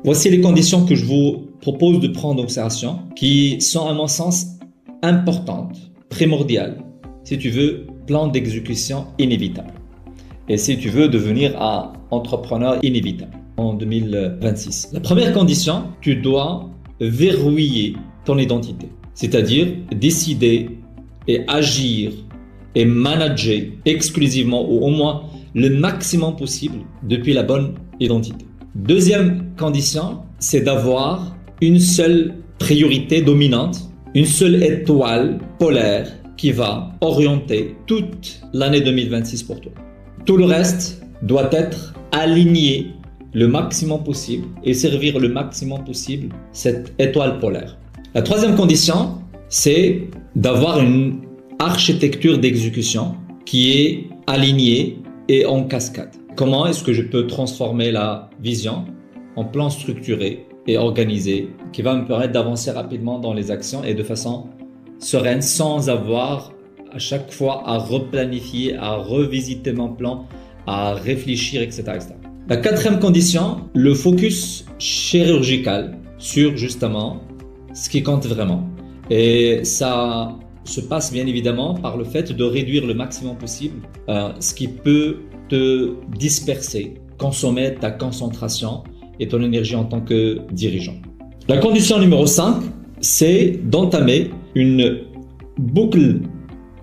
Voici les conditions que je vous propose de prendre en observation, qui sont à mon sens importantes, primordiales, si tu veux, plan d'exécution inévitable. Et si tu veux devenir un entrepreneur inévitable en 2026. La première condition, tu dois verrouiller ton identité, c'est-à-dire décider et agir et manager exclusivement ou au moins le maximum possible depuis la bonne identité. Deuxième condition, c'est d'avoir une seule priorité dominante, une seule étoile polaire qui va orienter toute l'année 2026 pour toi. Tout le reste doit être aligné le maximum possible et servir le maximum possible cette étoile polaire. La troisième condition, c'est d'avoir une architecture d'exécution qui est alignée et en cascade. Comment est-ce que je peux transformer la vision en plan structuré et organisé qui va me permettre d'avancer rapidement dans les actions et de façon sereine sans avoir à chaque fois à replanifier, à revisiter mon plan, à réfléchir, etc., etc. La quatrième condition, le focus chirurgical sur justement ce qui compte vraiment. Et ça se passe bien évidemment par le fait de réduire le maximum possible ce qui peut te disperser, consommer ta concentration et ton énergie en tant que dirigeant. La condition numéro 5, c'est d'entamer une boucle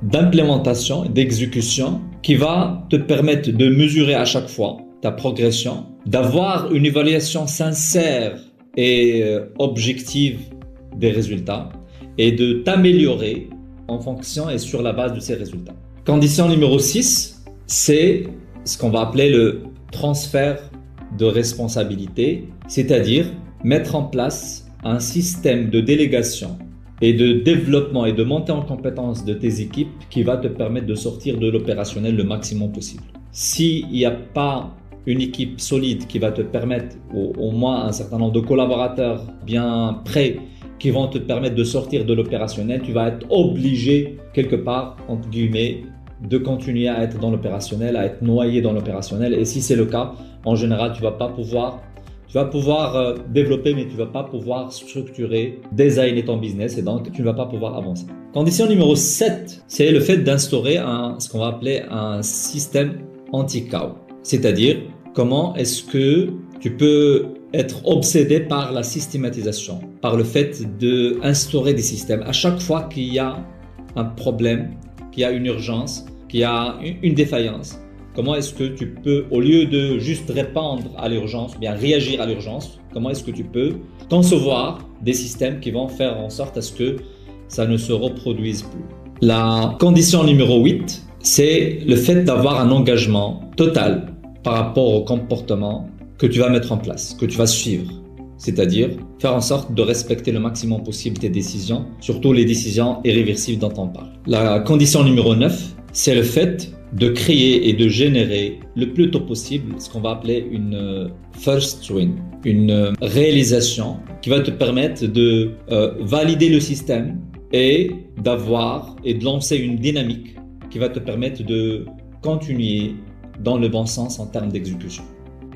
d'implémentation et d'exécution qui va te permettre de mesurer à chaque fois ta progression, d'avoir une évaluation sincère et objective des résultats et de t'améliorer en fonction et sur la base de ces résultats. Condition numéro 6, c'est ce qu'on va appeler le transfert de responsabilité, c'est-à-dire mettre en place un système de délégation et de développement et de montée en compétence de tes équipes qui va te permettre de sortir de l'opérationnel le maximum possible. S'il n'y a pas une équipe solide qui va te permettre, ou au moins un certain nombre de collaborateurs bien prêts qui vont te permettre de sortir de l'opérationnel, tu vas être obligé quelque part, entre guillemets, de continuer à être dans l'opérationnel, à être noyé dans l'opérationnel. Et si c'est le cas, en général, tu vas pouvoir développer, mais tu vas pas pouvoir structurer, designer ton business et donc tu ne vas pas pouvoir avancer. Condition numéro 7, c'est le fait d'instaurer ce qu'on va appeler un système anti-chaos. C'est-à-dire, comment est-ce que tu peux être obsédé par la systématisation, par le fait d'instaurer des systèmes. À chaque fois qu'il y a un problème, qu'il y a une urgence, qu'il y a une défaillance, comment est-ce que tu peux, au lieu de juste répondre à l'urgence, bien réagir à l'urgence, comment est-ce que tu peux concevoir des systèmes qui vont faire en sorte à ce que ça ne se reproduise plus. La condition numéro 8, c'est le fait d'avoir un engagement total par rapport au comportement que tu vas mettre en place, que tu vas suivre. C'est-à-dire faire en sorte de respecter le maximum possible tes décisions, surtout les décisions irréversibles dont on parle. La condition numéro 9, c'est le fait de créer et de générer le plus tôt possible ce qu'on va appeler une first win, une réalisation qui va te permettre de valider le système et d'avoir et de lancer une dynamique qui va te permettre de continuer dans le bon sens en termes d'exécution.